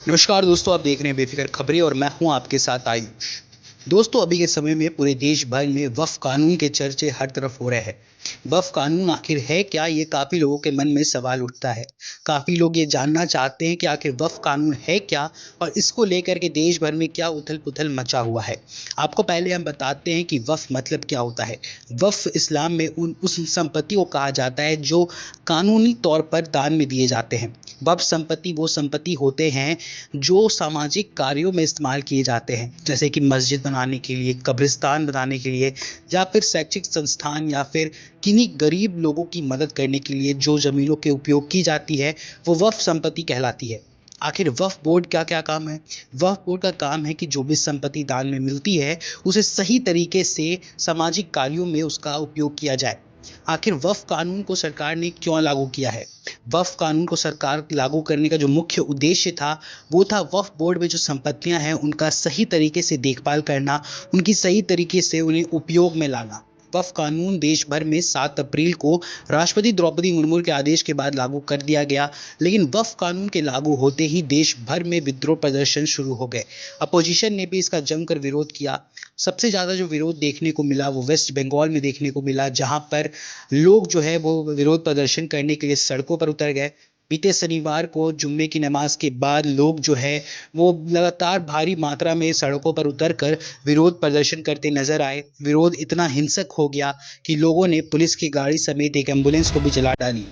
नमस्कार दोस्तों, आप देख रहे हैं बेफिक्र खबरें और मैं हूं आपके साथ आयुष। दोस्तों, अभी के समय में पूरे देश भर में वक्फ कानून के चर्चे हर तरफ हो रहे हैं। वक्फ कानून आखिर है क्या, ये काफ़ी लोगों के मन में सवाल उठता है। काफ़ी लोग ये जानना चाहते हैं कि आखिर वक्फ कानून है क्या और इसको लेकर के देश भर में क्या उथल-पुथल मचा हुआ है। आपको पहले हम बताते हैं कि वक्फ मतलब क्या होता है। वक्फ इस्लाम में उस संपत्ति को कहा जाता है जो कानूनी तौर पर दान में दिए जाते हैं। वक्फ संपत्ति वो संपत्ति होते हैं जो सामाजिक कार्यों में इस्तेमाल किए जाते हैं, जैसे कि मस्जिद बनाने के लिए, कब्रिस्तान बनाने के लिए, या फिर शैक्षिक संस्थान, या फिर किन्हीं गरीब लोगों की मदद करने के लिए जो ज़मीनों के उपयोग की जाती है, वो वक्फ संपत्ति कहलाती है। आखिर वक्फ बोर्ड क्या क्या काम है? वक्फ बोर्ड का काम है कि जो भी संपत्ति दान में मिलती है उसे सही तरीके से सामाजिक कार्यों में उसका उपयोग किया जाए। आखिर वक्फ कानून को सरकार ने क्यों लागू किया है? वक्फ कानून को सरकार लागू करने का जो मुख्य उद्देश्य था, वो था वक्फ बोर्ड में जो संपत्तियां हैं उनका सही तरीके से देखभाल करना, उनकी सही तरीके से उन्हें उपयोग में लाना। वक्फ कानून देश भर में 7 अप्रैल को राष्ट्रपति द्रौपदी मुर्मू के आदेश के बाद लागू कर दिया गया। लेकिन वक्फ कानून के लागू होते ही देश भर में विद्रोह प्रदर्शन शुरू हो गए। अपोजिशन ने भी इसका जमकर विरोध किया। सबसे ज़्यादा जो विरोध देखने को मिला वो वेस्ट बंगाल में देखने को मिला, जहां पर लोग जो है वो विरोध प्रदर्शन करने के लिए सड़कों पर उतर गए। बीते शनिवार को जुम्मे की नमाज के बाद लोग जो है वो लगातार भारी मात्रा में सड़कों पर उतरकर विरोध प्रदर्शन करते नजर आए। विरोध इतना हिंसक हो गया कि लोगों ने पुलिस की गाड़ी समेत एक एम्बुलेंस को भी जला डाली।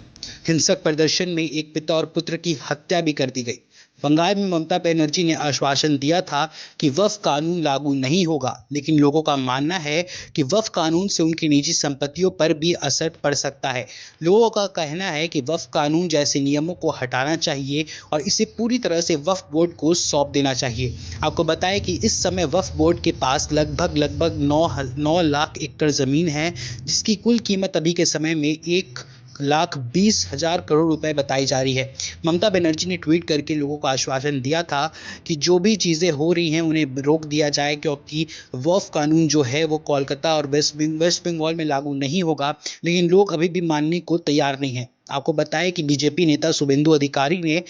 हिंसक प्रदर्शन में एक पिता और पुत्र की हत्या भी कर दी गई। बंगाल में ममता बनर्जी ने आश्वासन दिया था कि वक्फ कानून लागू नहीं होगा, लेकिन लोगों का मानना है कि वक्फ कानून से उनकी निजी संपत्तियों पर भी असर पड़ सकता है। लोगों का कहना है कि वक्फ कानून जैसे नियमों को हटाना चाहिए और इसे पूरी तरह से वक्फ बोर्ड को सौंप देना चाहिए। आपको बताएं कि इस समय वक्फ बोर्ड के पास लगभग 9 लाख एकड़ ज़मीन है, जिसकी कुल कीमत अभी के समय में 1,20,000 करोड़ रुपए बताई जा रही है। ममता बनर्जी ने ट्वीट करके लोगों को आश्वासन दिया था कि जो भी चीज़ें हो रही हैं उन्हें रोक दिया जाए, क्योंकि वक्फ कानून जो है वो कोलकाता और वेस्ट बंगाल में लागू नहीं होगा। लेकिन लोग अभी भी मानने को तैयार नहीं हैं। आपको बताएं कि बीजेपी नेता शुभेंदु अधिकारी ने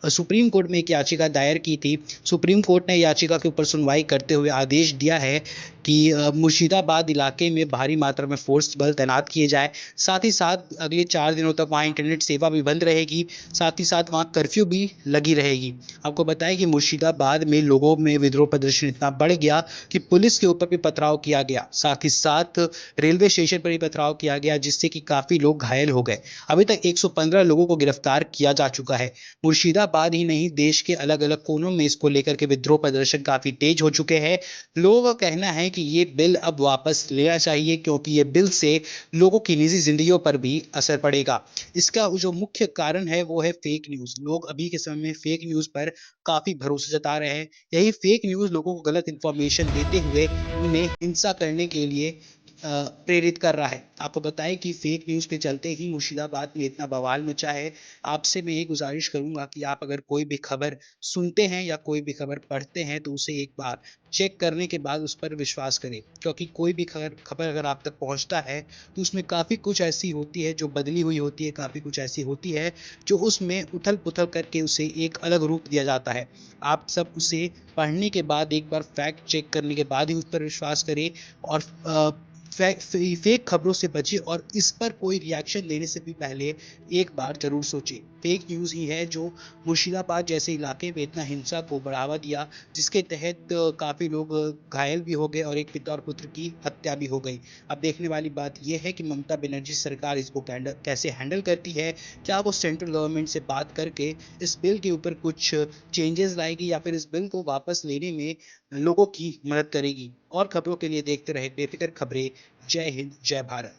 सुप्रीम कोर्ट में एक याचिका दायर की थी। सुप्रीम कोर्ट ने याचिका के ऊपर सुनवाई करते हुए आदेश दिया है कि मुर्शिदाबाद इलाके में भारी मात्रा में फोर्स बल तैनात किए जाए। साथ ही साथ अगले 4 दिनों तक वहाँ इंटरनेट सेवा भी बंद रहेगी। साथ ही साथ वहाँ कर्फ्यू भी लगी रहेगी। आपको बताएं कि मुर्शिदाबाद में लोगों में विद्रोह प्रदर्शन इतना बढ़ गया कि पुलिस के ऊपर भी पथराव किया गया। साथ ही साथ रेलवे स्टेशन पर भी पथराव किया गया, जिससे कि काफ़ी लोग घायल हो गए। अभी तक 115 लोगों को गिरफ्तार किया जा चुका है। मुर्शिदाबाद ही नहीं, देश के अलग अलग कोनों में इसको लेकर के विद्रोह प्रदर्शन काफ़ी तेज हो चुके हैं। लोगों का कहना है कि ये बिल अब वापस लेना चाहिए, क्योंकि ये बिल से लोगों की निजी जिंदगियों पर भी असर पड़ेगा। इसका जो मुख्य कारण है वो है फेक न्यूज़। लोग अभी के समय में फेक न्यूज़ पर काफ़ी भरोसा जता रहे हैं। यही फेक न्यूज़ लोगों को गलत इन्फॉर्मेशन देते हुए उन्हें हिंसा करने के लिए प्रेरित कर रहा है। आपको बताएं कि फेक न्यूज़ के चलते ही मुर्शिदाबाद में इतना बवाल मचा है। आपसे मैं ये गुजारिश करूंगा कि आप अगर कोई भी खबर सुनते हैं या कोई भी खबर पढ़ते हैं तो उसे एक बार चेक करने के बाद उस पर विश्वास करें, क्योंकि कोई भी खबर अगर आप तक पहुंचता है तो उसमें काफ़ी कुछ ऐसी होती है जो बदली हुई होती है, काफ़ी कुछ ऐसी होती है जो उसमें उथल पुथल करके उसे एक अलग रूप दिया जाता है। आप सब उसे पढ़ने के बाद एक बार फैक्ट चेक करने के बाद ही उस पर विश्वास करें और फेक खबरों से बचें, और इस पर कोई रिएक्शन देने से भी पहले एक बार जरूर सोचें। फेक न्यूज़ ही है जो मुर्शिदाबाद जैसे इलाके में इतना हिंसा को बढ़ावा दिया, जिसके तहत काफ़ी लोग घायल भी हो गए और एक पिता और पुत्र की हत्या भी हो गई। अब देखने वाली बात यह है कि ममता बनर्जी सरकार इसको कैसे हैंडल करती है। क्या वो सेंट्रल गवर्नमेंट से बात करके इस बिल के ऊपर कुछ चेंजेस लाएगी, या फिर इस बिल को वापस लेने में लोगों की मदद करेगी। और खबरों के लिए देखते रहे बेफिक्र खबरें। जय हिंद, जय भारत।